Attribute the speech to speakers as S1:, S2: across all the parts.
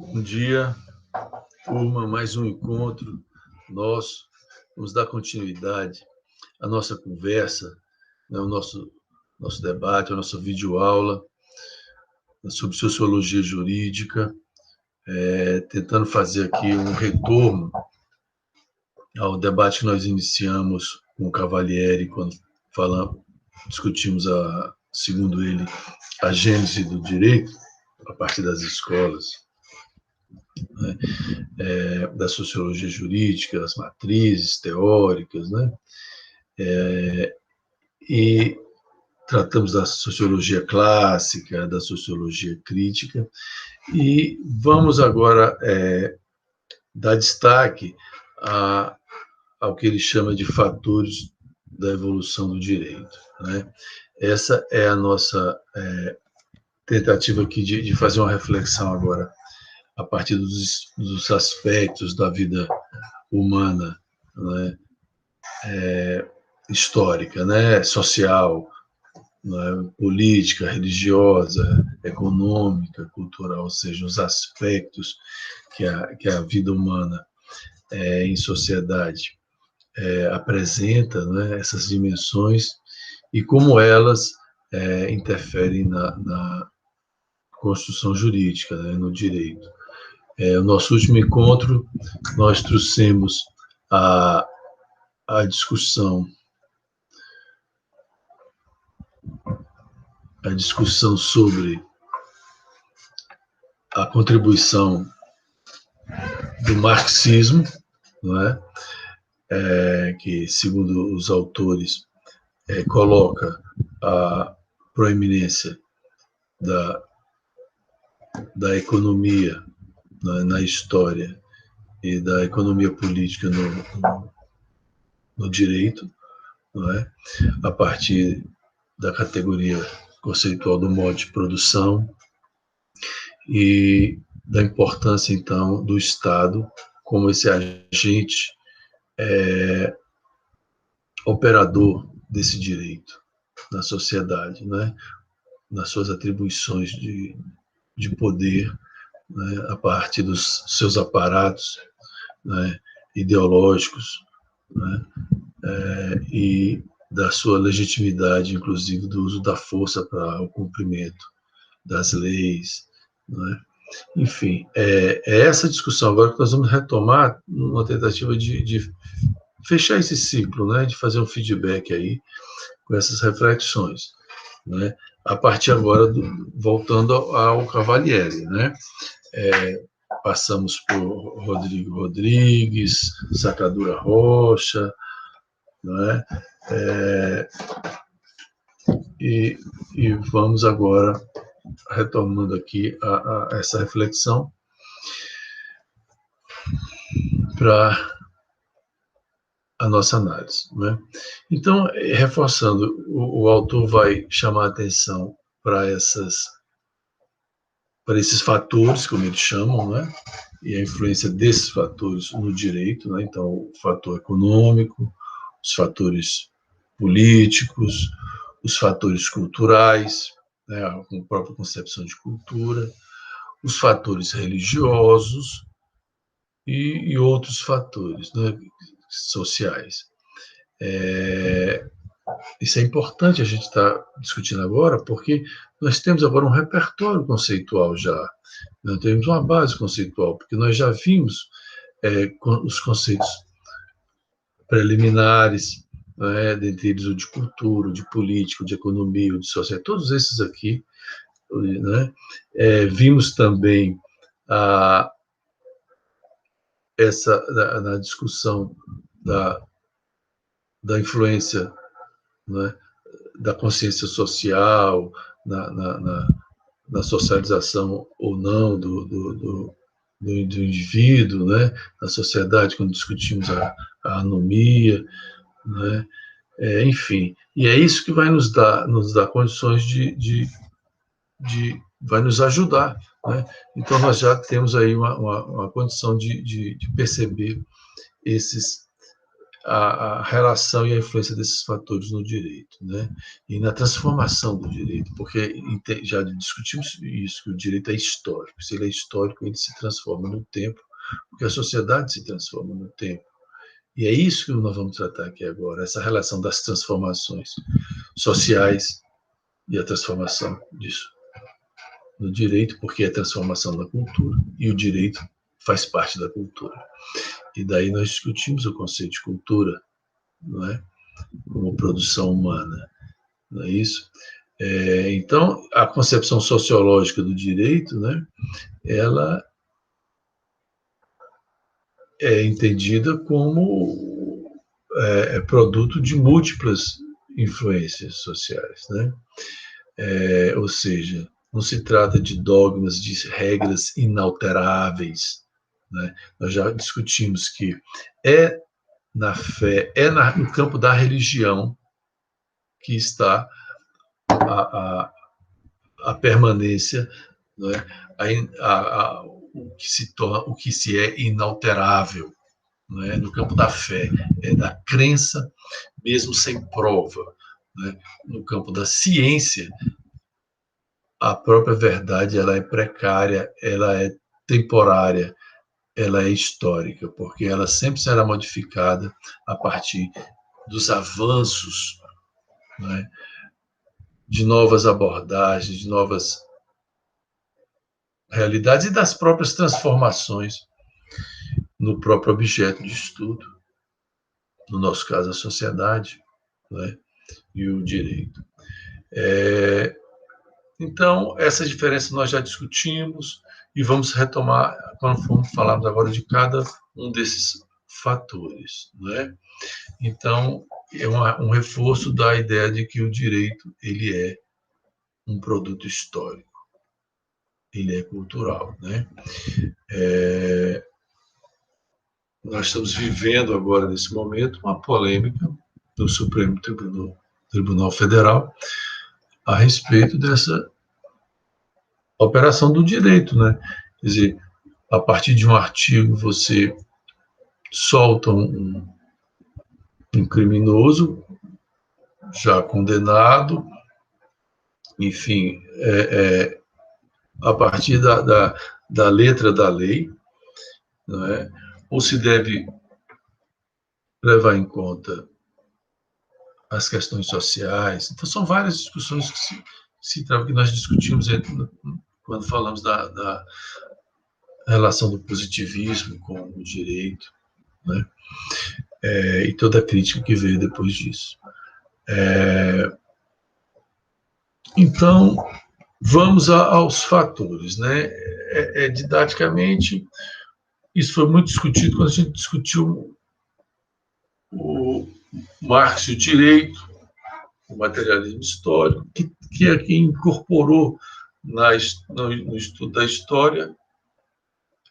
S1: Bom dia, turma, mais um encontro nosso. Vamos dar continuidade à nossa conversa, né, ao nosso debate, a nossa videoaula sobre sociologia jurídica, tentando fazer aqui um retorno ao debate que nós iniciamos com o Cavalieri, quando discutimos, segundo ele, a gênese do direito, a partir das escolas, né, da sociologia jurídica, as matrizes teóricas, né? E tratamos da sociologia clássica, da sociologia crítica, e vamos agora dar destaque ao que ele chama de fatores da evolução do direito, né? Essa é a nossa tentativa aqui de fazer uma reflexão agora a partir dos aspectos da vida humana, né? Histórica, né? Social, né? Política, religiosa, econômica, cultural, ou seja, os aspectos que a vida humana em sociedade apresenta, né? Essas dimensões e como elas interferem na construção jurídica, né? No direito. O nosso último encontro, nós trouxemos a discussão sobre a contribuição do marxismo, não é? Que, segundo os autores, coloca a proeminência da economia, né, na história e da economia política no direito, não é? A partir da categoria conceitual do modo de produção e da importância, então, do Estado como esse agente operador desse direito na sociedade, né? Nas suas atribuições de poder, né? A partir dos seus aparatos, né? Ideológicos, né? E da sua legitimidade, inclusive do uso da força para o cumprimento das leis, né? Enfim, é essa discussão agora que nós vamos retomar numa tentativa de fechar esse ciclo, né? De fazer um feedback aí com essas reflexões, né? A partir agora, voltando ao Cavalieri, né? Passamos por Rodrigo Rodrigues, Sacadura Rocha, né? E vamos agora retomando aqui essa reflexão para a nossa análise, né? Então, reforçando, o autor vai chamar a atenção para esses fatores, como eles chamam, né? E a influência desses fatores no direito, né? Então, o fator econômico, os fatores políticos, os fatores culturais, né? A própria concepção de cultura, os fatores religiosos e outros fatores, né? Sociais. Isso é importante a gente estar discutindo agora, porque nós temos agora um repertório conceitual já, nós temos uma base conceitual, porque nós já vimos os conceitos preliminares, né, dentre eles o de cultura, o de política, o de economia, o de sociedade, todos esses aqui, né? Vimos também na discussão da influência, né, da consciência social, na socialização ou não do indivíduo, né, na sociedade, quando discutimos a anomia, né, enfim. E é isso que vai nos dar condições vai nos ajudar, né? Então, nós já temos aí uma condição de perceber a relação e a influência desses fatores no direito, né? E na transformação do direito, porque já discutimos isso, que o direito é histórico. Se ele é histórico, ele se transforma no tempo, porque a sociedade se transforma no tempo. E é isso que nós vamos tratar aqui agora, essa relação das transformações sociais e a transformação disso no direito, porque é transformação da cultura, e o direito faz parte da cultura. E daí nós discutimos o conceito de cultura, não é? Como produção humana, não é isso? Então, a concepção sociológica do direito, né, ela é entendida como produto de múltiplas influências sociais, né? Ou seja, não se trata de dogmas, de regras inalteráveis, né? Nós já discutimos que é na fé, no campo da religião que está a permanência, né? O que se é inalterável, né? No campo da fé, da crença, mesmo sem prova, né? No campo da ciência, a própria verdade ela é precária, ela é temporária, ela é histórica, porque ela sempre será modificada a partir dos avanços, né, de novas abordagens, de novas realidades e das próprias transformações no próprio objeto de estudo, no nosso caso a sociedade, né, e o direito. Então, essa diferença nós já discutimos e vamos retomar quando formos falarmos agora de cada um desses fatores, né? Então, é um reforço da ideia de que o direito ele é um produto histórico, ele é cultural, né? Nós estamos vivendo agora, nesse momento, uma polêmica no Supremo Tribunal Federal a respeito dessa operação do direito, né? Quer dizer, a partir de um artigo você solta um criminoso já condenado, enfim, a partir da letra da lei, não é? Ou se deve levar em conta as questões sociais. Então, são várias discussões que nós discutimos quando falamos da relação do positivismo com o direito, né? E toda a crítica que veio depois disso. Então, vamos aos fatores, né? Didaticamente, isso foi muito discutido quando a gente discutiu o Marx e o direito, o materialismo histórico, que é quem incorporou no estudo da história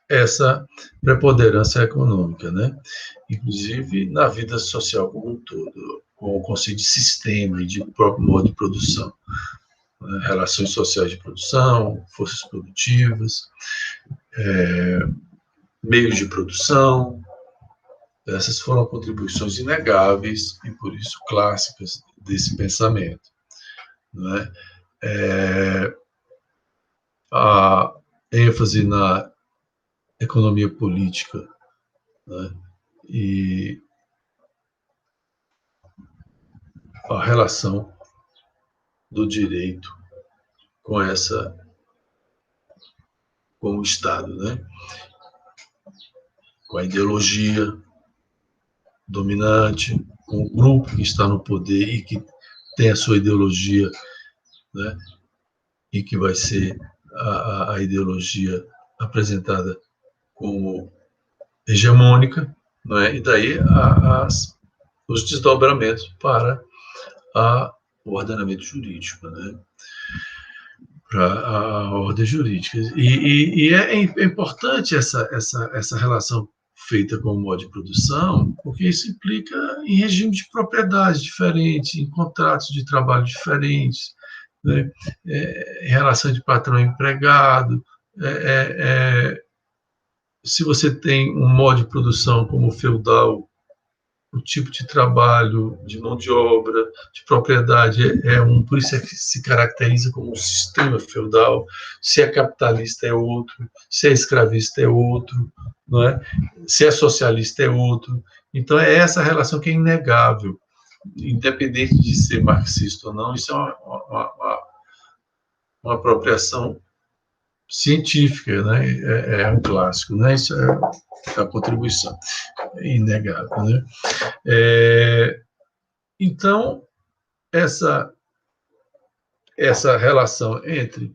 S1: essa preponderância econômica, né? Inclusive na vida social como um todo, com o conceito de sistema e de próprio modo de produção, né? Relações sociais de produção, forças produtivas, meios de produção. Essas foram contribuições inegáveis e, por isso, clássicas desse pensamento, né? A ênfase na economia política, né? E a relação do direito com com o Estado, né? Com a ideologia dominante, com o grupo que está no poder e que tem a sua ideologia, né? E que vai ser a ideologia apresentada como hegemônica, não é? E daí os desdobramentos para o ordenamento jurídico, né? Para a ordem jurídica. E é importante essa relação feita com o modo de produção, porque isso implica em regime de propriedade diferente, em contratos de trabalho diferentes, né? Em relação de patrão e empregado. Se você tem um modo de produção como o feudal, o tipo de trabalho, de mão de obra, de propriedade por isso é que se caracteriza como um sistema feudal. Se é capitalista é outro, se é escravista é outro, não é? Se é socialista é outro. Então é essa relação que é inegável, independente de ser marxista ou não. Isso é uma apropriação científica, né? Um clássico, né? Isso é a contribuição, é inegável, né? Então, essa relação entre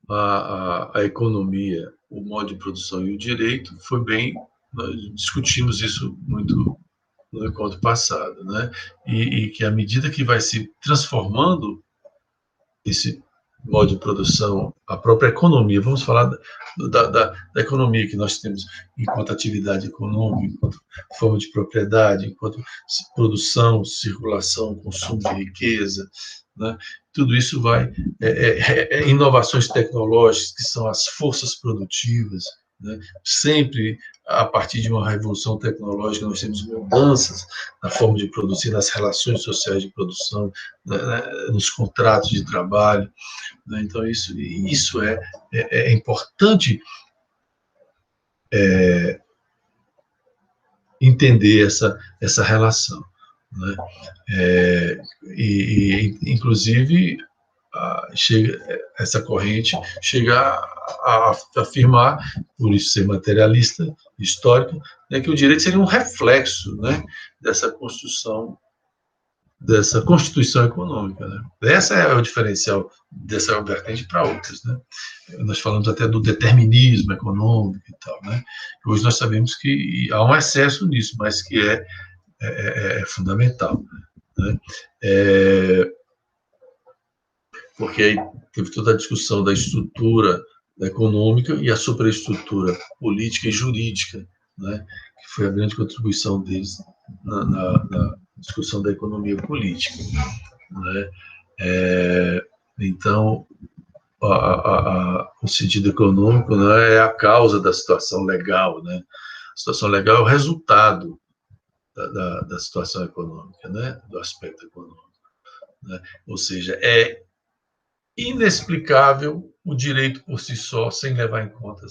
S1: a economia, o modo de produção e o direito foi bem, nós discutimos isso muito no encontro passado, né? E que à medida que vai se transformando esse modo de produção, a própria economia, vamos falar da economia que nós temos enquanto atividade econômica, enquanto forma de propriedade, enquanto produção, circulação, consumo de riqueza, né? Tudo isso vai, inovações tecnológicas, que são as forças produtivas, né? Sempre a partir de uma revolução tecnológica nós temos mudanças na forma de produzir, nas relações sociais de produção, né, nos contratos de trabalho, né? Então isso é importante entender essa relação, né? Inclusive essa corrente chega a afirmar, por isso ser materialista, histórico, né, que o direito seria um reflexo, né, dessa construção, dessa constituição econômica, né? Essa é o diferencial dessa vertente para outras, né? Nós falamos até do determinismo econômico e tal, né? Hoje nós sabemos que há um excesso nisso, mas que é fundamental, né? Porque aí teve toda a discussão da estrutura econômica e a superestrutura política e jurídica, né? Que foi a grande contribuição deles na discussão da economia política, né? Então, o sentido econômico, né, é a causa da situação legal, né? A situação legal é o resultado da situação econômica, né? Do aspecto econômico, né? Ou seja, é inexplicável o direito por si só, sem levar em conta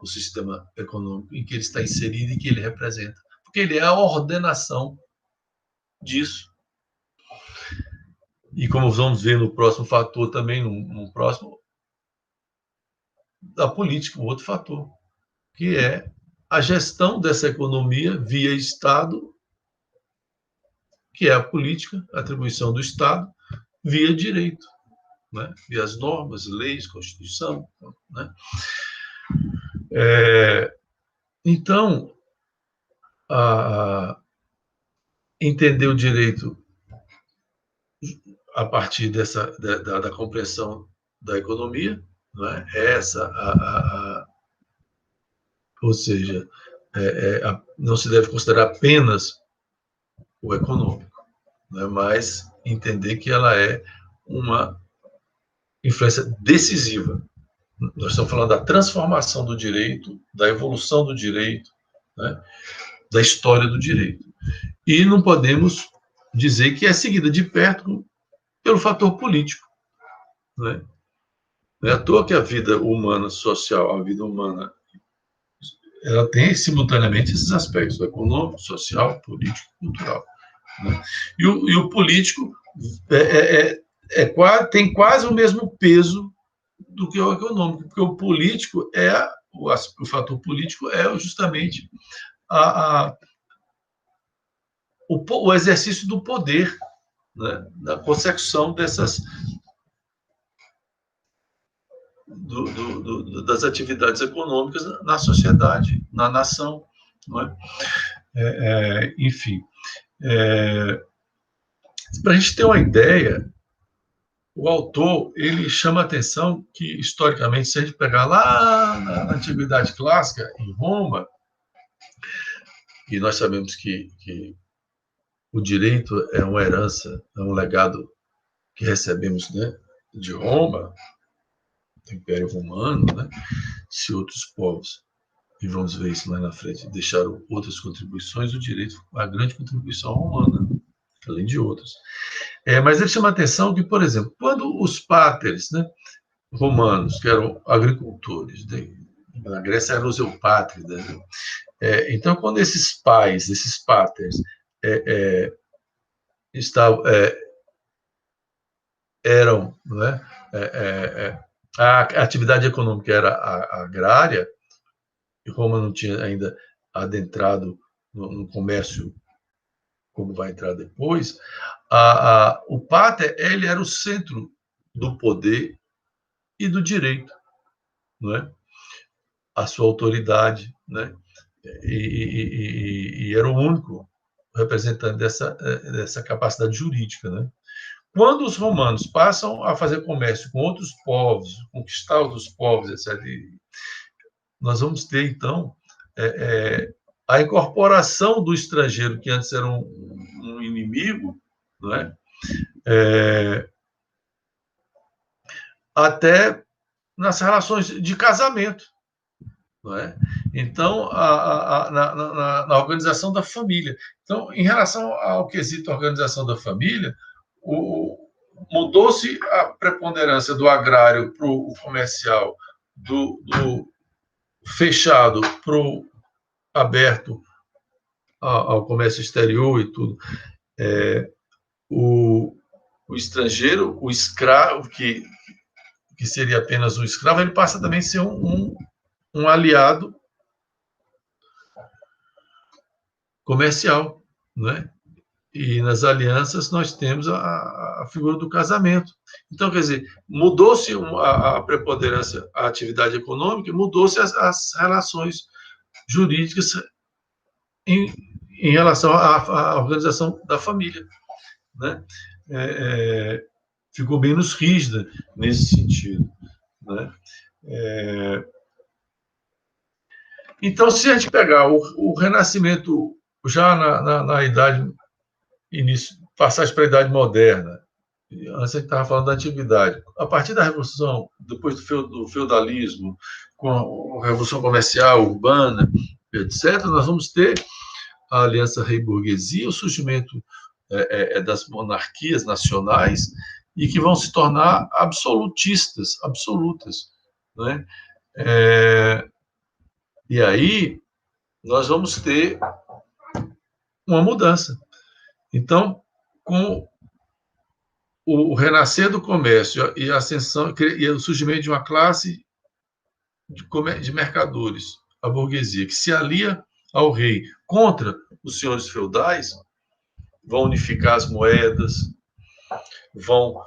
S1: o sistema econômico em que ele está inserido e que ele representa, porque ele é a ordenação disso. E como vamos ver no próximo fator também, no próximo, da política, um outro fator, que é a gestão dessa economia via Estado, que é a política, a atribuição do Estado, via direito, né? Via as normas, leis, Constituição, né? Então, entender o direito a partir da compreensão da economia, né? Ou seja, não se deve considerar apenas o econômico, né? Mas entender que ela é uma influência decisiva. Nós estamos falando da transformação do direito, da evolução do direito, né? Da história do direito. E não podemos dizer que é seguida de perto pelo fator político, né? Não é à toa que a vida humana social, a vida humana, ela tem simultaneamente esses aspectos: econômico, social, político, cultural, né? E o político tem quase o mesmo peso do que o econômico, porque o político o fator político é justamente o exercício do poder, né? Da consecução das atividades econômicas na sociedade, na nação, não é? Enfim, para a gente ter uma ideia, o autor ele chama a atenção que, historicamente, se a gente pegar lá na Antiguidade Clássica, em Roma, e nós sabemos que o direito é uma herança, é um legado que recebemos, né, de Roma, do Império Romano, né, se outros povos e vamos ver isso mais na frente, deixaram outras contribuições, o direito, a grande contribuição romana, além de outras. Mas ele chama a atenção que, por exemplo, quando os páteres, né, romanos, que eram agricultores, na Grécia eram os eupátridas, né? Então, quando esses pais, esses páteres, estavam, eram, né, a atividade econômica era a agrária, e Roma não tinha ainda adentrado no comércio como vai entrar depois, o pater, ele era o centro do poder e do direito, não é? A sua autoridade, né? E era o único representante dessa capacidade jurídica, né? Quando os romanos passam a fazer comércio com outros povos, conquistar outros povos, etc., nós vamos ter, então, a incorporação do estrangeiro, que antes era um inimigo, não é? Até nas relações de casamento. Não é? Então, na organização da família. Então, em relação ao quesito organização da família, mudou-se a preponderância do agrário para o comercial, do fechado para o aberto ao comércio exterior e tudo. O estrangeiro, o escravo, que seria apenas um escravo, ele passa também a ser um aliado comercial, né? E nas alianças nós temos a figura do casamento. Então, quer dizer, mudou-se a preponderância, a atividade econômica, mudou-se as relações jurídicas em relação à organização da família, né? Ficou menos rígida nesse sentido, né? Então, se a gente pegar o Renascimento já na idade início, passagem para a idade moderna, antes a gente estava falando da antiguidade, a partir da Revolução, depois do feudalismo, com a Revolução Comercial, Urbana, etc., nós vamos ter a aliança rei-burguesia, o surgimento das monarquias nacionais, e que vão se tornar absolutistas, absolutas, né? E aí nós vamos ter uma mudança. Então, com o renascer do comércio e a ascensão e o surgimento de uma classe de mercadores, a burguesia, que se alia ao rei contra os senhores feudais, vão unificar as moedas, vão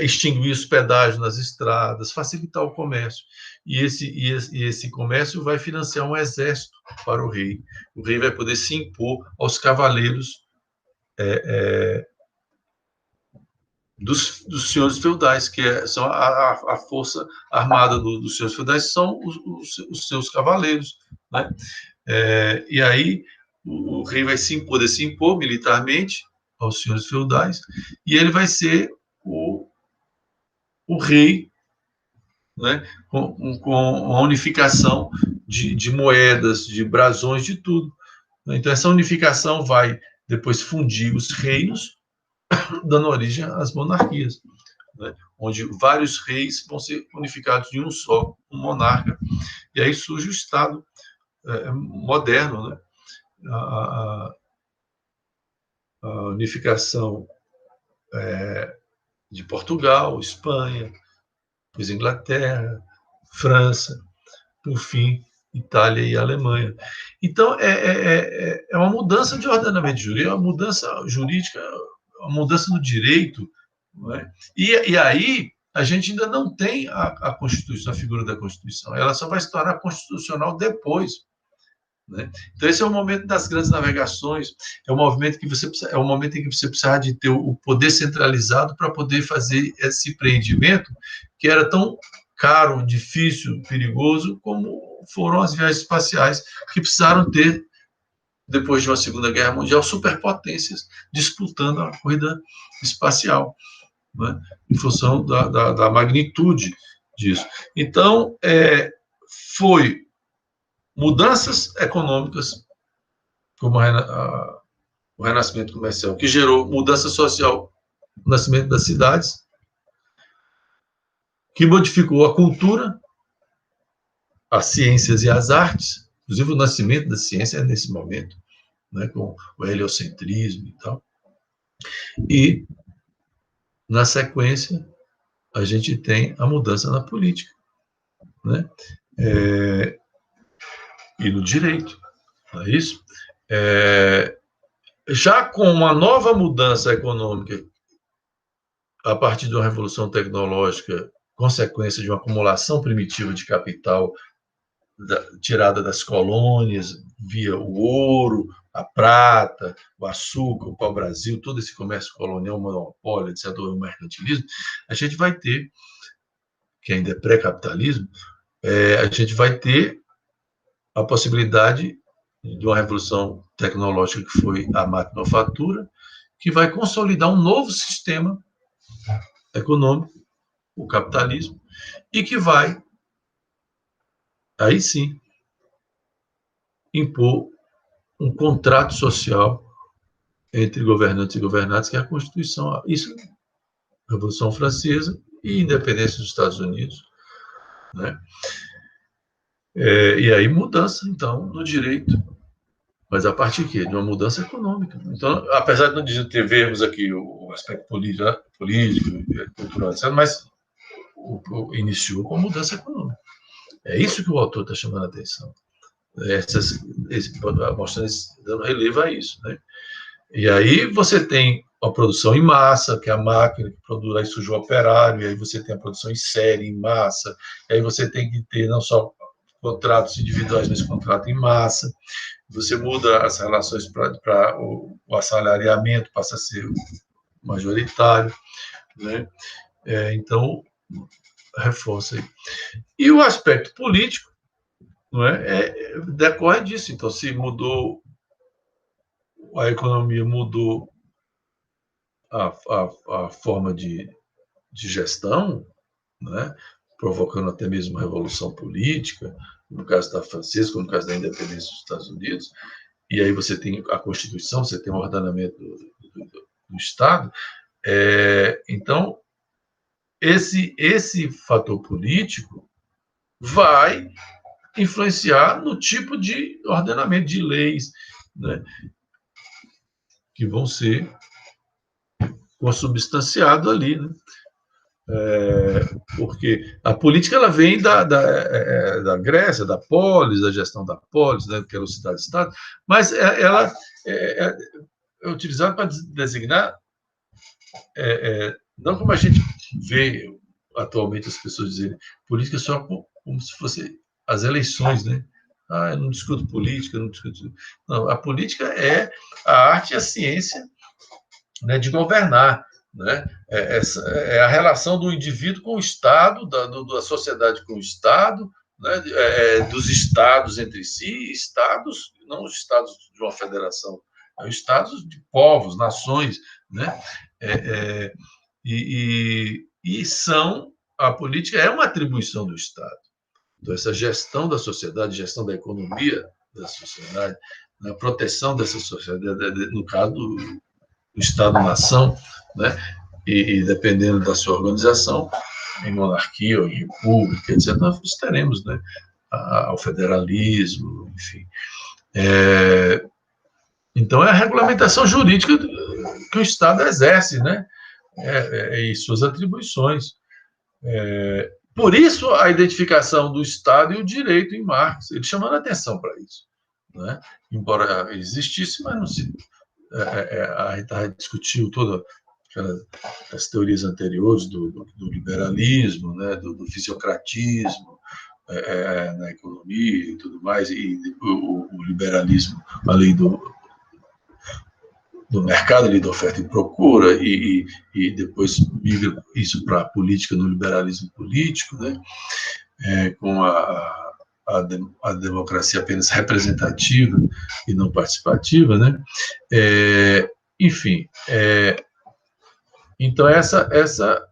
S1: extinguir os pedágios nas estradas, facilitar o comércio. E esse comércio vai financiar um exército para o rei. O rei vai poder se impor aos cavaleiros dos senhores feudais, que são a força armada dos senhores feudais, são os seus cavaleiros, né? E aí o rei vai poder se impor militarmente aos senhores feudais, e ele vai ser o rei, né, com a unificação de moedas, de brasões, de tudo. Então, essa unificação vai depois fundir os reinos, dando origem às monarquias, né, onde vários reis vão ser unificados em um só, um monarca. E aí surge o Estado moderno, né? A unificação de Portugal, Espanha, depois Inglaterra, França, por fim, Itália e Alemanha. Então, é uma mudança de ordenamento jurídico, é uma mudança jurídica, uma mudança no direito, não é? E aí, a gente ainda não tem a Constituição, a figura da Constituição, ela só vai se tornar constitucional depois. Né? Então, esse é o momento das grandes navegações, é o momento em que você precisa de ter o poder centralizado para poder fazer esse empreendimento que era tão caro, difícil, perigoso, como foram as viagens espaciais, que precisaram ter, depois de uma Segunda Guerra Mundial, superpotências disputando a corrida espacial, né? Em função da magnitude disso. Então, foi mudanças econômicas, como o renascimento comercial, que gerou mudança social, o nascimento das cidades, que modificou a cultura, as ciências e as artes, inclusive o nascimento da ciência é nesse momento, né, com o heliocentrismo e tal. E, na sequência, a gente tem a mudança na política, né? E no direito, não é isso? Já com uma nova mudança econômica, a partir de uma revolução tecnológica, consequência de uma acumulação primitiva de capital tirada das colônias, via o ouro, a prata, o açúcar, o pau-brasil, todo esse comércio colonial, o monopólio, etc., o mercantilismo, a gente vai ter, que ainda é pré-capitalismo, a gente vai ter a possibilidade de uma revolução tecnológica que foi a maquinofatura, que vai consolidar um novo sistema econômico, o capitalismo, e que vai, aí sim, impor um contrato social entre governantes e governados, que é a Constituição. Isso, Revolução Francesa e independência dos Estados Unidos, né? E aí mudança, então, no direito. Mas a partir de uma mudança econômica. Então, apesar de não ter vermos aqui o aspecto político, cultural, etc., mas iniciou com a mudança econômica. É isso que o autor está chamando a atenção. Mostrando, dando relevo a isso, né? E aí você tem a produção em massa, que é a máquina que produz, aí surge o operário, e aí você tem a produção em série, em massa, e aí você tem que ter não só contratos individuais, mas contrato em massa. Você muda as relações para o assalariamento, passa a ser majoritário, né? Então, reforça aí. E o aspecto político, não decorre disso. Então, se mudou, a economia mudou a forma de gestão, né? Provocando até mesmo uma revolução política, no caso da francesa, como no caso da independência dos Estados Unidos, e aí você tem a Constituição, você tem o ordenamento do Estado. Então, esse fator político vai influenciar no tipo de ordenamento de leis, né, que vão ser consubstanciados ali, né? Porque a política ela vem da Grécia, da polis, da gestão da polis, né, que era o cidade-estado, mas ela é utilizada para designar, não como a gente vê atualmente as pessoas dizerem, política só como se fosse as eleições, né? Eu não discuto política, não discuto... Não, a política é a arte e a ciência, né, de governar, né? É a relação do indivíduo com o Estado, da sociedade com o Estado, né? Dos estados entre si, estados, não os estados de uma federação, estados de povos, nações, né? E a política é uma atribuição do Estado. Então, essa gestão da sociedade, gestão da economia da sociedade, a proteção dessa sociedade, no caso do Estado-nação, né? E dependendo da sua organização, em monarquia ou em república, etc., nós teremos, né, ao federalismo, enfim. Então, é a regulamentação jurídica que o Estado exerce, né? E suas atribuições. Por isso, a identificação do Estado e o direito em Marx, ele chamando a atenção para isso, né? Embora existisse, mas não se... a gente discutiu todas as teorias anteriores do liberalismo, né? do fisiocratismo, na economia e tudo mais, e o liberalismo, além do mercado ali, da oferta e procura, e depois migra isso para a política, no liberalismo político, né? Com a democracia apenas representativa e não participativa, né? Enfim, então essa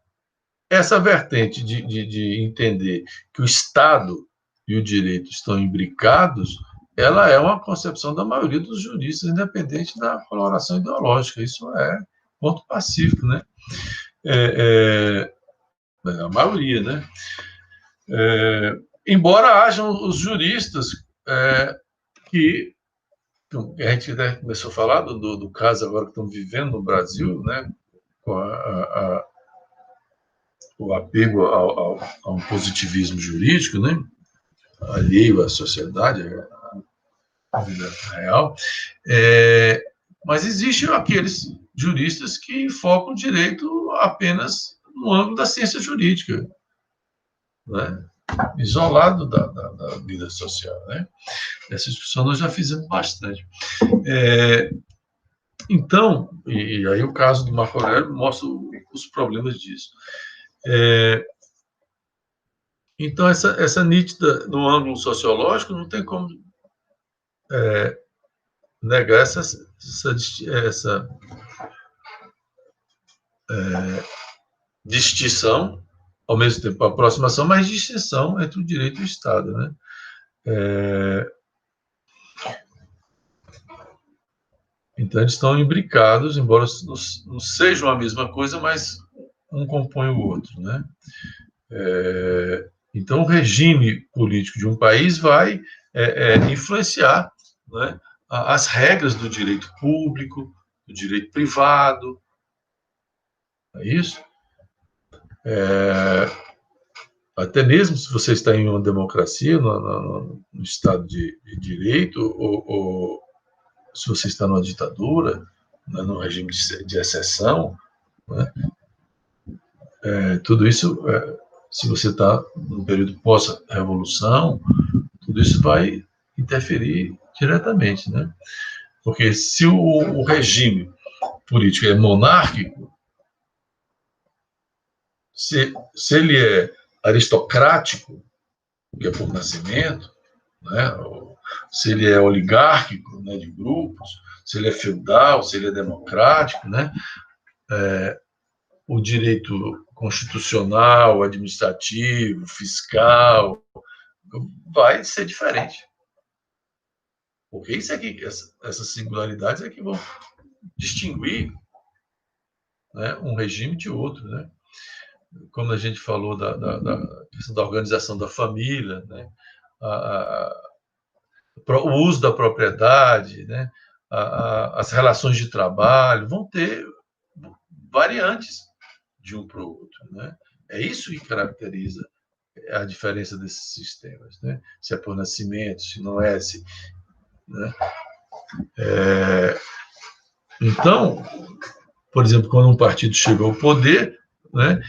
S1: essa vertente de entender que o Estado e o direito estão imbricados, ela é uma concepção da maioria dos juristas, independente da coloração ideológica. Isso é ponto pacífico, né? A maioria, né? Embora hajam os juristas que a gente começou a falar do caso agora que estamos vivendo no Brasil, né? Com o apego a um positivismo jurídico, né? Alheio à sociedade, à vida real. Mas existem aqueles juristas que focam o direito apenas no âmbito da ciência jurídica, né? Isolado da vida social, né? Essa discussão nós já fizemos bastante. Então, e aí o caso do Marco Aurélio mostra os problemas disso. Então, essa nítida, no ângulo sociológico, não tem como negar essa distinção, ao mesmo tempo aproximação, mas distinção entre o direito e o Estado, né? Então, eles estão imbricados, embora não sejam a mesma coisa, mas um compõe o outro, né? Então, o regime político de um país vai influenciar, né, as regras do direito público, do direito privado, é isso? Até mesmo se você está em uma democracia, no Estado de Direito, ou se você está numa ditadura, né, no regime de exceção, né, tudo isso, se você está no período pós-revolução, tudo isso vai interferir diretamente, né? Porque se o regime político é monárquico, se ele é aristocrático, que é por nascimento, né? Se ele é oligárquico, né, de grupos, se ele é feudal, se ele é democrático, né? O direito constitucional, administrativo, fiscal, vai ser diferente. Porque isso aqui, essas singularidades é que vão distinguir, né, um regime de outro, né? Como a gente falou da questão da organização da família, né? O uso da propriedade, né? As relações de trabalho vão ter variantes de um para o outro, né? É isso que caracteriza a diferença desses sistemas, né? Se é por nascimento, se não é, né? Então, por exemplo, quando um partido chegou ao poder, né,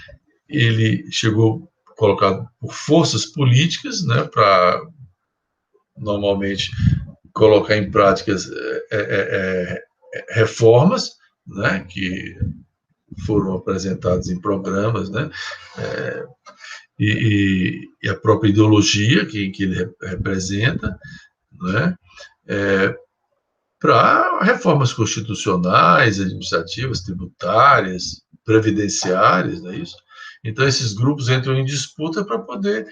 S1: ele chegou colocado por forças políticas, né, para normalmente colocar em práticas reformas, né, que foram apresentadas em programas, né, e a própria ideologia que ele representa, né, para reformas constitucionais, administrativas, tributárias, previdenciárias, não é isso? Então, esses grupos entram em disputa para poder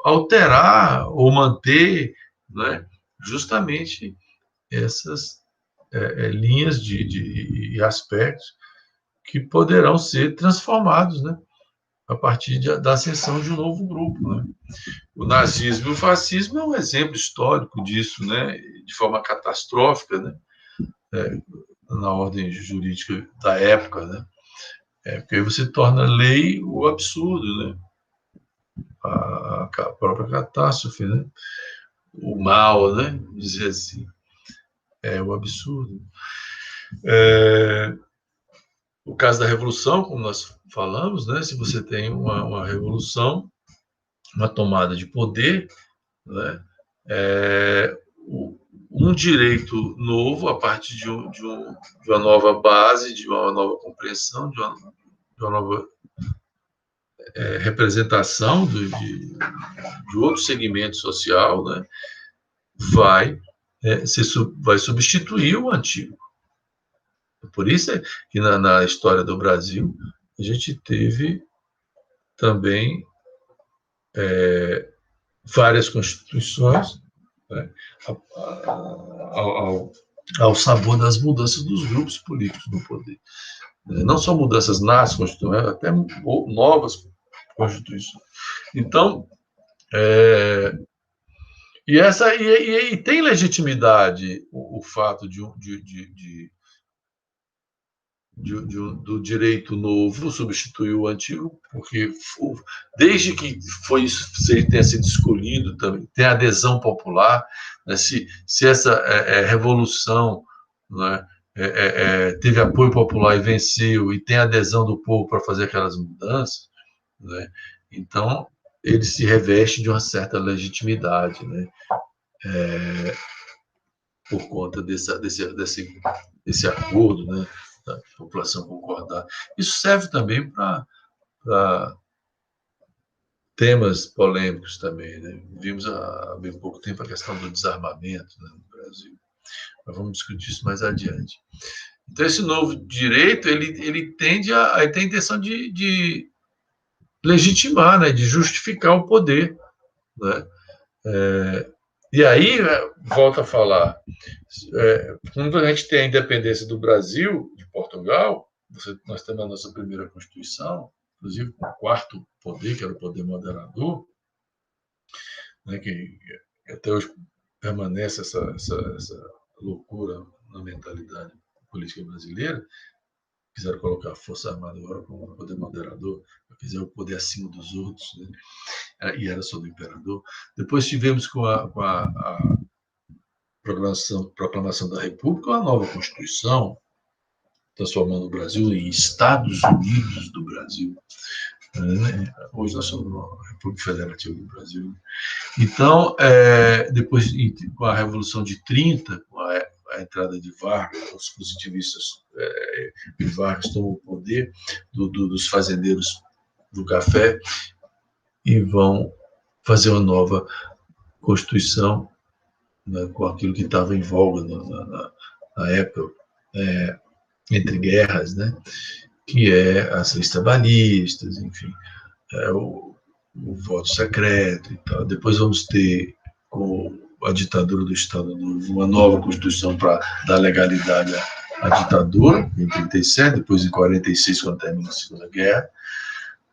S1: alterar ou manter, né, justamente essas linhas de aspectos que poderão ser transformados, né, a partir da ascensão de um novo grupo, né? O nazismo e o fascismo é um exemplo histórico disso, né, de forma catastrófica, né, na ordem jurídica da época, né? Porque aí você torna lei o absurdo, né? A própria catástrofe, né? O mal, né? Dizer assim, é o absurdo. O caso da revolução, como nós falamos, né? Se você tem uma revolução, uma tomada de poder, né? Um direito novo a partir de uma nova base, de uma nova compreensão, de uma nova representação de outro segmento social, né, vai substituir o antigo. Por isso é que na história do Brasil a gente teve também várias constituições, né, ao sabor das mudanças dos grupos políticos no poder. Não só mudanças nas constituições, até novas constituições. Então, e tem legitimidade o fato do direito novo substituir o antigo, porque desde que tenha sido escolhido, também tem adesão popular, né? Se essa revolução, né, teve apoio popular e venceu, e tem adesão do povo para fazer aquelas mudanças, né? Então ele se reveste de uma certa legitimidade, né? Por conta desse acordo, né, da população concordar. Isso serve também para temas polêmicos também, né? Vimos há bem pouco tempo a questão do desarmamento, né, no Brasil. Mas vamos discutir isso mais adiante. Então, esse novo direito, ele tende a ter a intenção de legitimar, né, de justificar o poder, né? E aí, volto a falar, quando a gente tem a independência do Brasil, de Portugal, nós temos a nossa primeira Constituição, inclusive com o quarto poder, que era o poder moderador, né, que até hoje permanece essa loucura na mentalidade política brasileira. Quiseram colocar a Força Armada agora como um poder moderador, quiseram o poder acima dos outros, né? E era só do imperador. Depois tivemos com a proclamação da República uma nova Constituição, transformando o Brasil em Estados Unidos do Brasil. Hoje nós somos a República Federativa do Brasil. Então, depois, com a Revolução de 30, com a entrada de Vargas, os positivistas de Vargas tomam o poder dos fazendeiros do café e vão fazer uma nova Constituição, né, com aquilo que estava em voga na época, entre guerras, né, que é as leis trabalhistas, enfim, o voto secreto e tal. Depois vamos ter, com a ditadura do Estado Novo, uma nova Constituição para dar legalidade à ditadura, em 37, depois em 46, quando termina a Segunda Guerra,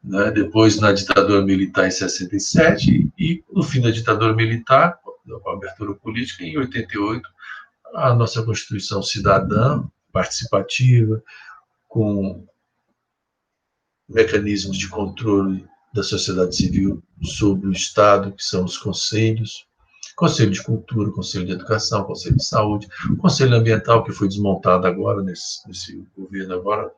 S1: né? Depois na ditadura militar em 67, e no fim da ditadura militar, com a abertura política, em 88, a nossa Constituição cidadã, participativa, com mecanismos de controle da sociedade civil sobre o Estado, que são os conselhos, Conselho de Cultura, Conselho de Educação, Conselho de Saúde, o Conselho Ambiental, que foi desmontado agora, nesse governo agora,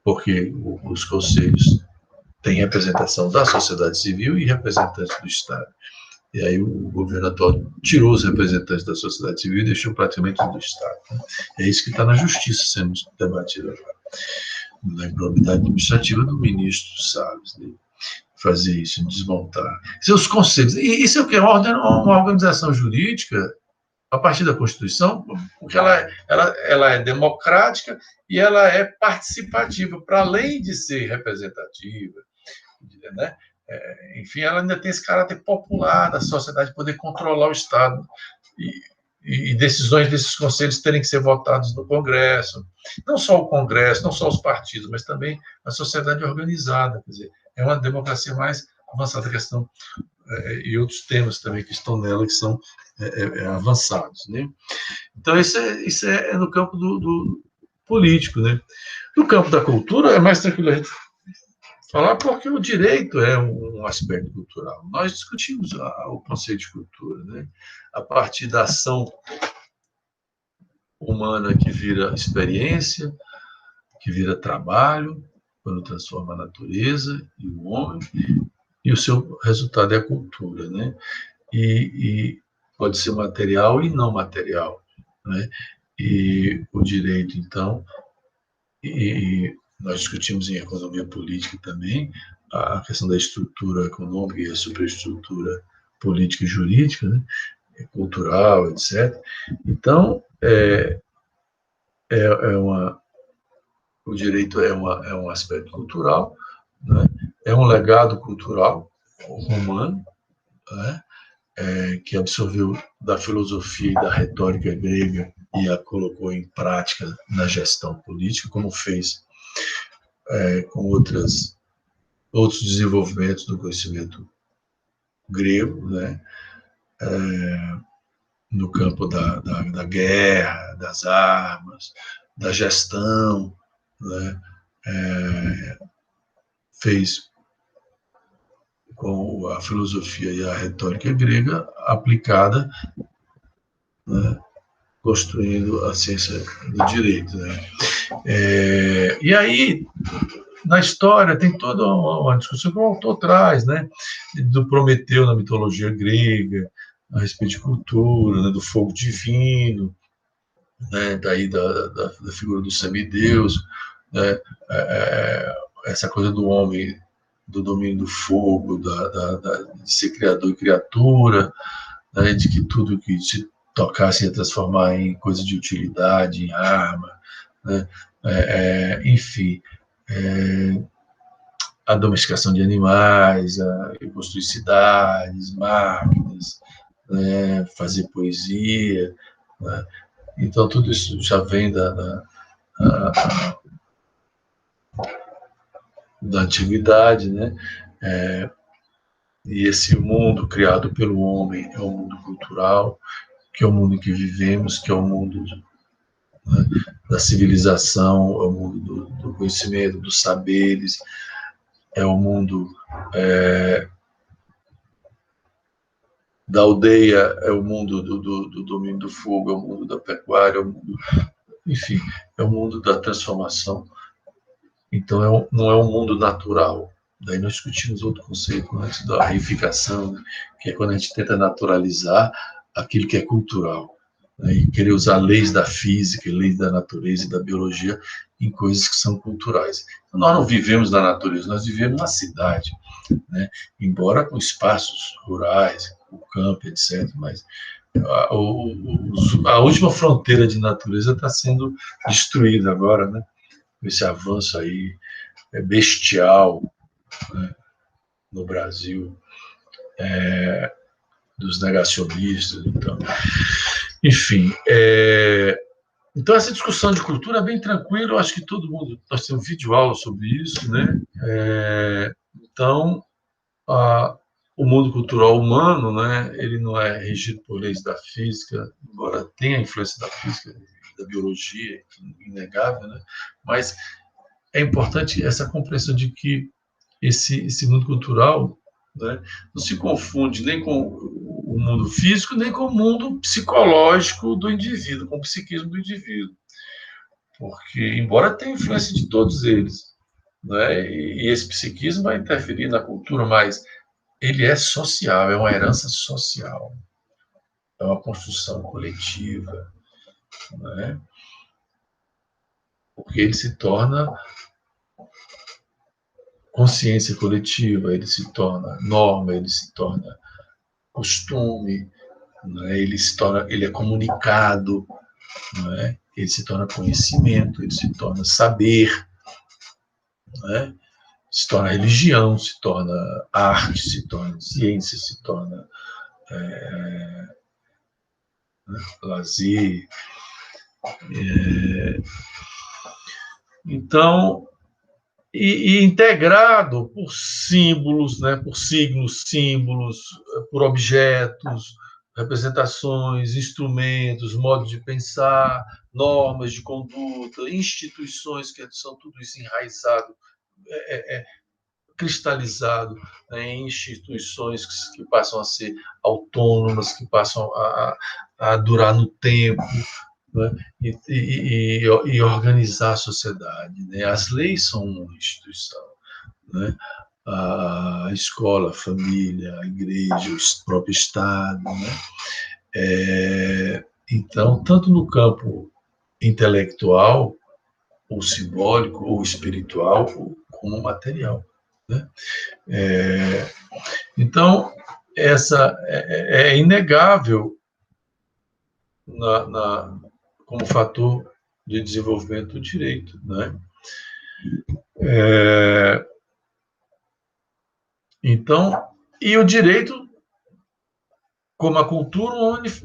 S1: porque os conselhos têm representação da sociedade civil e representantes do Estado. E aí o governo atual tirou os representantes da sociedade civil e deixou praticamente do Estado. É isso que está na justiça sendo debatido agora. Na improbidade administrativa do ministro Salles, né? Fazer isso, desmontar. Seus conselhos. E isso é o que? Uma organização jurídica, a partir da Constituição, porque ela é democrática e ela é participativa, para além de ser representativa, né? Enfim, ela ainda tem esse caráter popular da sociedade, poder controlar o Estado e decisões desses conselhos terem que ser votadas no Congresso. Não só o Congresso, não só os partidos, mas também a sociedade organizada. Quer dizer, é uma democracia mais avançada. A questão e outros temas também que estão nela, que são avançados, né? Então, isso é no campo do político, né? No campo da cultura, é mais tranquilo a gente falar, porque o direito é um aspecto cultural. Nós discutimos o conceito de cultura, né? A partir da ação humana que vira experiência, que vira trabalho, quando transforma a natureza e o homem, e o seu resultado é a cultura, né? E pode ser material e não material, né? E o direito, então, e nós discutimos em economia política também a questão da estrutura econômica e a superestrutura política e jurídica, né? Cultural, etc. Então, o direito é um aspecto cultural, né? É um legado cultural romano, né? Que absorveu da filosofia e da retórica grega e a colocou em prática na gestão política, como fez com outros desenvolvimentos do conhecimento grego, né? No campo da guerra, das armas, da gestão, né? Fez com a filosofia e a retórica grega aplicada, né? Construindo a ciência do direito, né? E aí, na história, tem toda uma discussão que o autor traz, né? Do Prometeu na mitologia grega, a respeito de cultura, né? Do fogo divino, né? Daí da figura do semideus, né? Essa coisa do homem, do domínio do fogo, de ser criador e criatura, né? De que tudo que se tocasse ia transformar em coisa de utilidade, em arma, né? Enfim, a domesticação de animais, a construir cidades, máquinas, né? Fazer poesia, né? Então tudo isso já vem da antiguidade, né? E esse mundo criado pelo homem é o mundo cultural, que é o mundo em que vivemos, que é o mundo, né, da civilização, é o mundo do conhecimento, dos saberes, é o mundo da aldeia, é o mundo do domínio do fogo, é o mundo da pecuária, é o mundo, enfim, é o mundo da transformação. Então, não é um mundo natural. Daí nós discutimos outro conceito antes da reificação, né, que é quando a gente tenta naturalizar aquilo que é cultural, né, e querer usar leis da física, leis da natureza e da biologia em coisas que são culturais. Então, nós não vivemos na natureza, nós vivemos na cidade, né, embora com espaços rurais, o campo, etc., mas a última fronteira de natureza está sendo destruída agora, né? Esse avanço aí bestial, né, no Brasil, dos negacionistas. Então, enfim, então essa discussão de cultura é bem tranquila. Eu acho que todo mundo, nós temos vídeo aula sobre isso, né? Então, o mundo cultural humano, né? Ele não é regido por leis da física, embora tenha a influência da física, da biologia, inegável, né? Mas é importante essa compreensão de que esse mundo cultural, né, não se confunde nem com o mundo físico, nem com o mundo psicológico do indivíduo, com o psiquismo do indivíduo. Porque, embora tenha influência de todos eles, né, e esse psiquismo vai interferir na cultura, mas ele é social, é uma herança social, é uma construção coletiva, né, porque ele se torna consciência coletiva, ele se torna norma, ele se torna costume, né? Ele é comunicado, né? Ele se torna conhecimento, ele se torna saber, né? Se torna religião, se torna arte, se torna ciência, se torna lazer. Então, e integrado por símbolos, né, por signos, símbolos, por objetos, representações, instrumentos, modos de pensar, normas de conduta, instituições, que são tudo isso enraizado, cristalizado, né, em instituições que passam a ser autônomas, que passam a durar no tempo, né, e organizar a sociedade, né? As leis são uma instituição, né? A escola, a família, a igreja, o próprio Estado, né? Então, tanto no campo intelectual, ou simbólico, ou espiritual, como material, né? Então, essa é inegável como fator de desenvolvimento do direito, né? Então, e o direito, como a cultura,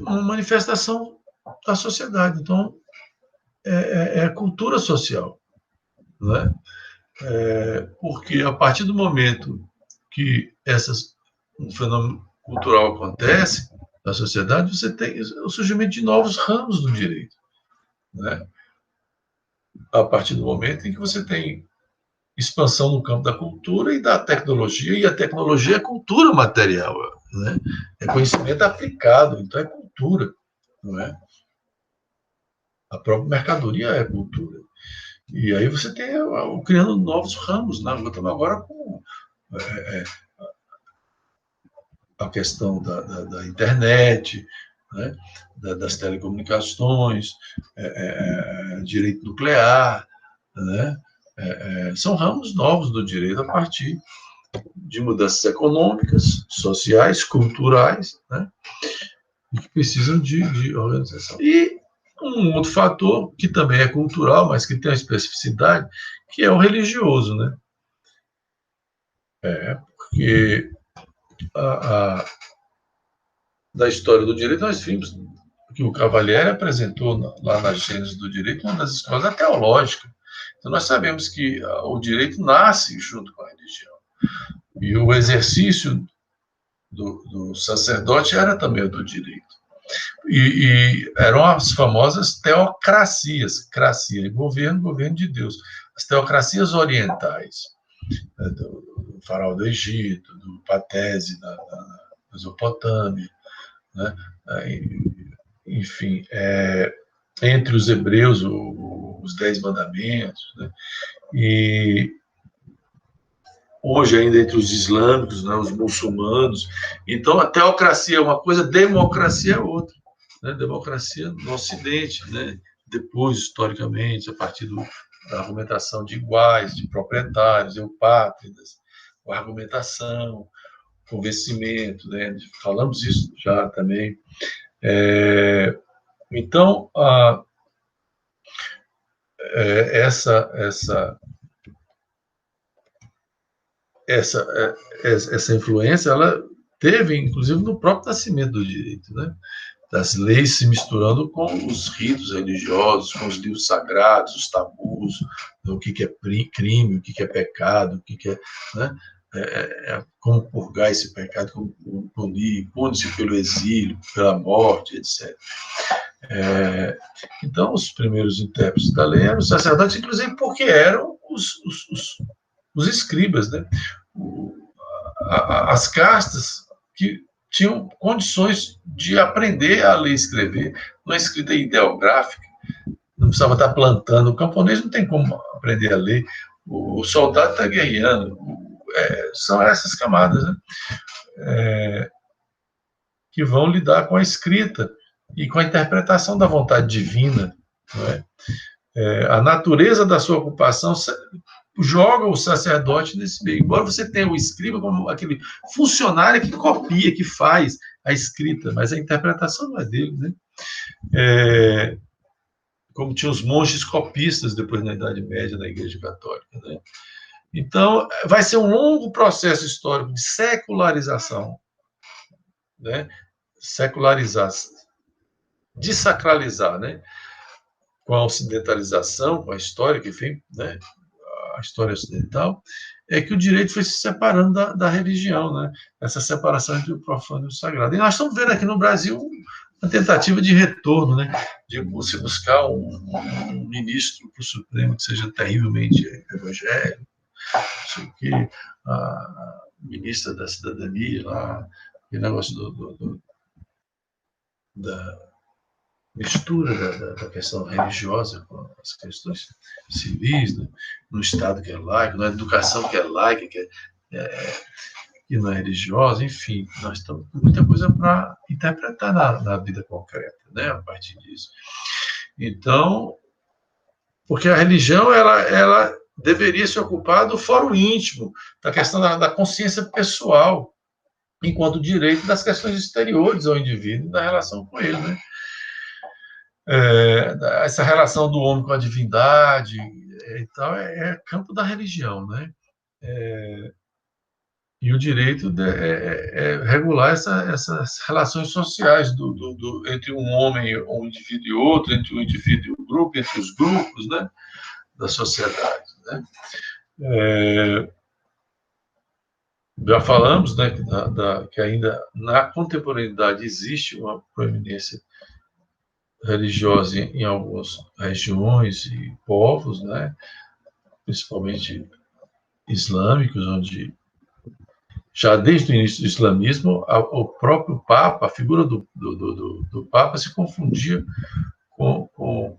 S1: uma manifestação da sociedade. Então, é cultura social, não é? Porque a partir do momento que um fenômeno cultural acontece na sociedade, você tem o surgimento de novos ramos do direito, né? A partir do momento em que você tem expansão no campo da cultura e da tecnologia, e a tecnologia é cultura material, né? É conhecimento aplicado, então é cultura, não é? A própria mercadoria é cultura. E aí você tem criando novos ramos, né? Estamos agora com a questão da internet, né? Das telecomunicações, direito nuclear, né? São ramos novos do direito a partir de mudanças econômicas, sociais, culturais, né? E que precisam de organização. E um outro fator, que também é cultural, mas que tem uma especificidade, que é o religioso, né? Porque da história do direito, nós vimos que o Cavalieri apresentou lá na Gênese do Direito uma das escolas teológicas. Então, nós sabemos que o direito nasce junto com a religião. E o exercício do sacerdote era também o do direito. E eram as famosas teocracias, cracia, governo de Deus. As teocracias orientais, né, do faraó do Egito, do Patese, da Mesopotâmia, né? Enfim, entre os hebreus, os 10 mandamentos, né? E hoje ainda entre os islâmicos, né, os muçulmanos. Então, a teocracia é uma coisa, democracia é outra. Né? Democracia no Ocidente, né? Depois, historicamente, a partir da argumentação de iguais, de proprietários, eupátridas, com argumentação, convencimento, né? Falamos isso já também. Então, essa influência, ela teve, inclusive, no próprio nascimento do direito, né? Das leis se misturando com os ritos religiosos, com os livros sagrados, os tabus, o que é crime, o que é pecado, o que é, né? Como purgar esse pecado, como punir, pune-se pelo exílio, pela morte, etc. Então, os primeiros intérpretes da lei eram os sacerdotes, inclusive porque eram os escribas, né? As castas que tinham condições de aprender a ler e escrever, uma escrita ideográfica, não precisava estar plantando. O camponês não tem como aprender a ler, o soldado está guerreando. São essas camadas, né? Que vão lidar com a escrita e com a interpretação da vontade divina. Não é? A natureza da sua ocupação joga o sacerdote nesse meio. Embora você tenha o escriba como aquele funcionário que copia, que faz a escrita, mas a interpretação não é dele, né? Como tinha os monges copistas depois na Idade Média na Igreja Católica, né? Então, vai ser um longo processo histórico de secularização, né? Secularizar, desacralizar, né? Com a ocidentalização, com a história que vem, né? A história ocidental, é que o direito foi se separando da religião, né? Essa separação entre o profano e o sagrado. E nós estamos vendo aqui no Brasil uma tentativa de retorno, né? De se buscar um ministro para o Supremo que seja terrivelmente evangélico, não sei o quê, a ministra da Cidadania, lá, aquele negócio da mistura da questão religiosa com as questões civis, né? No Estado que é laico, na educação que é laica, que não é religiosa, enfim, nós estamos com muita coisa para interpretar na vida concreta, né? A partir disso. Então, porque a religião, ela deveria se ocupar do fórum íntimo, da questão da consciência pessoal, enquanto direito das questões exteriores ao indivíduo e da relação com ele, né? Essa relação do homem com a divindade e tal é campo da religião, né? E o direito é regular essas relações sociais entre um homem, um indivíduo e outro, entre um indivíduo e um grupo, entre os grupos, né, da sociedade. Né? Já falamos, né, que ainda na contemporaneidade existe uma proeminência religiosa em algumas regiões e povos, né, principalmente islâmicos, onde já desde o início do islamismo, o próprio Papa, a figura do Papa se confundia com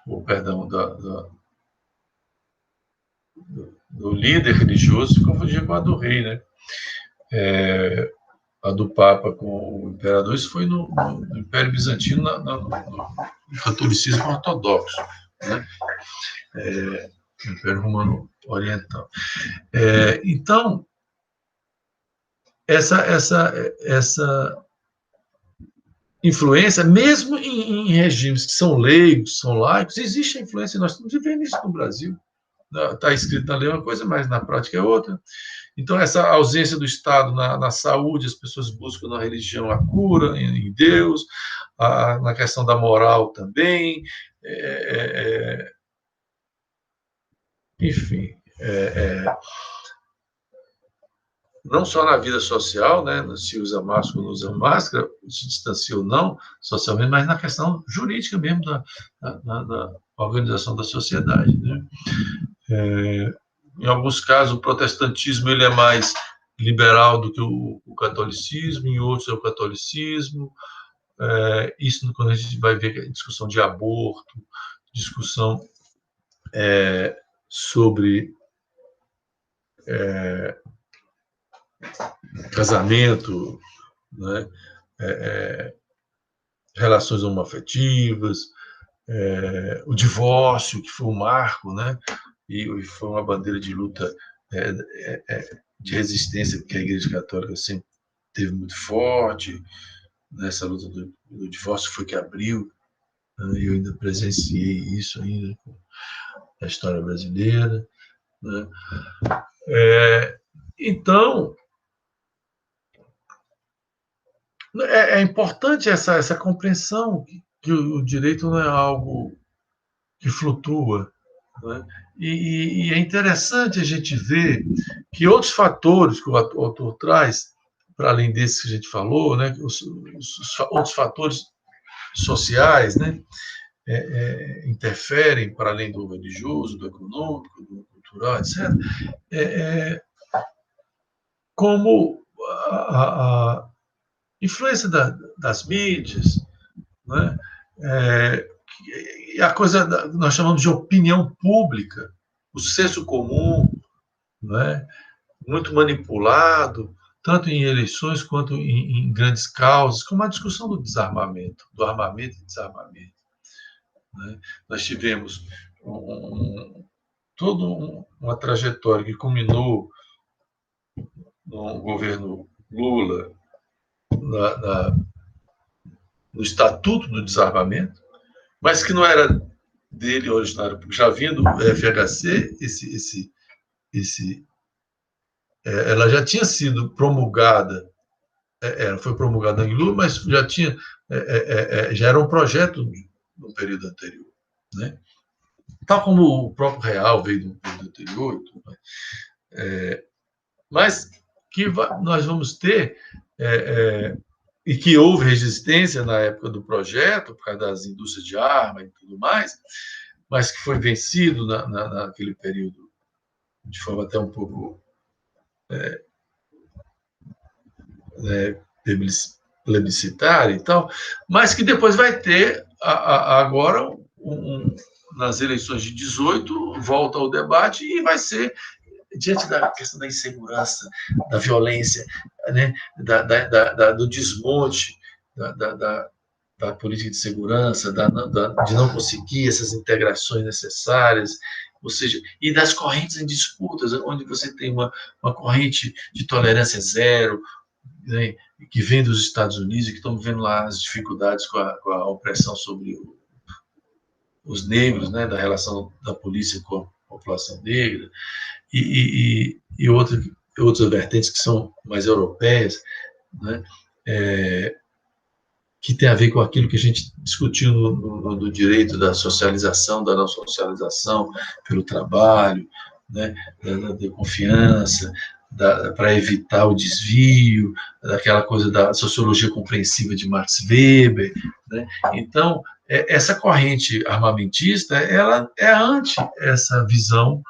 S1: o perdão do líder religioso, se confundia com a do rei, né? A do Papa com o imperador, isso foi no Império Bizantino, no catolicismo ortodoxo, né? No Império Romano Oriental. Então, essa influência, mesmo em regimes que são leigos, são laicos, existe a influência, nós estamos vivendo isso no Brasil. Está escrito na lei uma coisa, mas na prática é outra. Então, essa ausência do Estado na saúde, as pessoas buscam na religião a cura, em Deus, na questão da moral também, enfim, não só na vida social, né, se usa máscara ou não usa máscara, se distancia ou não socialmente, mas na questão jurídica mesmo da organização da sociedade. Né? Em alguns casos, o protestantismo ele é mais liberal do que o catolicismo, em outros é o catolicismo. Isso quando a gente vai ver discussão de aborto, discussão sobre casamento, né? Relações homoafetivas, o divórcio, que foi um marco, né? E foi uma bandeira de luta, de resistência, porque a Igreja Católica sempre teve muito forte nessa luta do divórcio, foi que abriu, né? Eu ainda presenciei isso ainda na história brasileira, né? Então, é importante essa compreensão que o direito não é algo que flutua, né? E é interessante a gente ver que outros fatores que o autor traz, para além desses que a gente falou, né, os outros fatores sociais, né, interferem para além do religioso, do econômico, do cultural, etc., como a influência das mídias, né, e a coisa nós chamamos de opinião pública, o senso comum, né, muito manipulado, tanto em eleições quanto em grandes causas, como a discussão do desarmamento, do armamento e desarmamento. Né? Nós tivemos toda uma trajetória que culminou no governo Lula, no Estatuto do Desarmamento, mas que não era dele originário, porque já vinha do FHC, ela já tinha sido promulgada, foi promulgada em Lula, mas já era um projeto no período anterior, né? Tal como o próprio Real veio do período anterior, mas que nós vamos ter, e que houve resistência na época do projeto, por causa das indústrias de arma e tudo mais, mas que foi vencido naquele período de forma até um pouco plebiscitária e tal, mas que depois vai ter agora, nas eleições de 18, volta ao debate e vai ser diante da questão da insegurança, da violência, né, do desmonte da política de segurança, de não conseguir essas integrações necessárias, ou seja, e das correntes em disputas, onde você tem uma corrente de tolerância zero, né, que vem dos Estados Unidos e que estão vendo lá as dificuldades com a opressão sobre os negros, né, da relação da polícia com a população negra, e outra outras vertentes que são mais europeias, né? Que tem a ver com aquilo que a gente discutiu no direito da socialização, da não socialização pelo trabalho, né, da confiança, para evitar o desvio, daquela coisa da sociologia compreensiva de Max Weber. Né? Então, essa corrente armamentista, ela é anti essa visão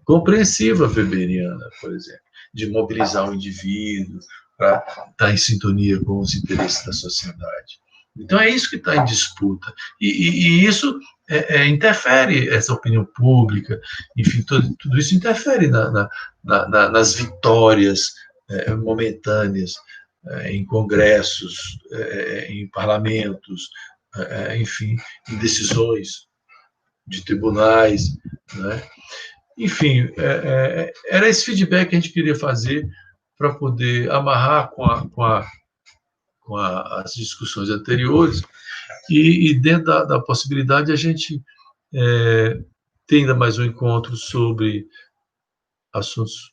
S1: compreensiva weberiana, por exemplo, de mobilizar o indivíduo para estar em sintonia com os interesses da sociedade. Então é isso que está em disputa. E isso interfere, essa opinião pública, enfim, tudo isso interfere nas vitórias momentâneas em congressos, em parlamentos, enfim, em decisões de tribunais, né? Enfim, era esse feedback que a gente queria fazer para poder amarrar as discussões anteriores e dentro da possibilidade, a gente ter ainda mais um encontro sobre assuntos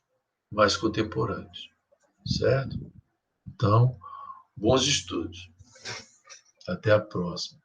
S1: mais contemporâneos, certo? Então, bons estudos. Até a próxima.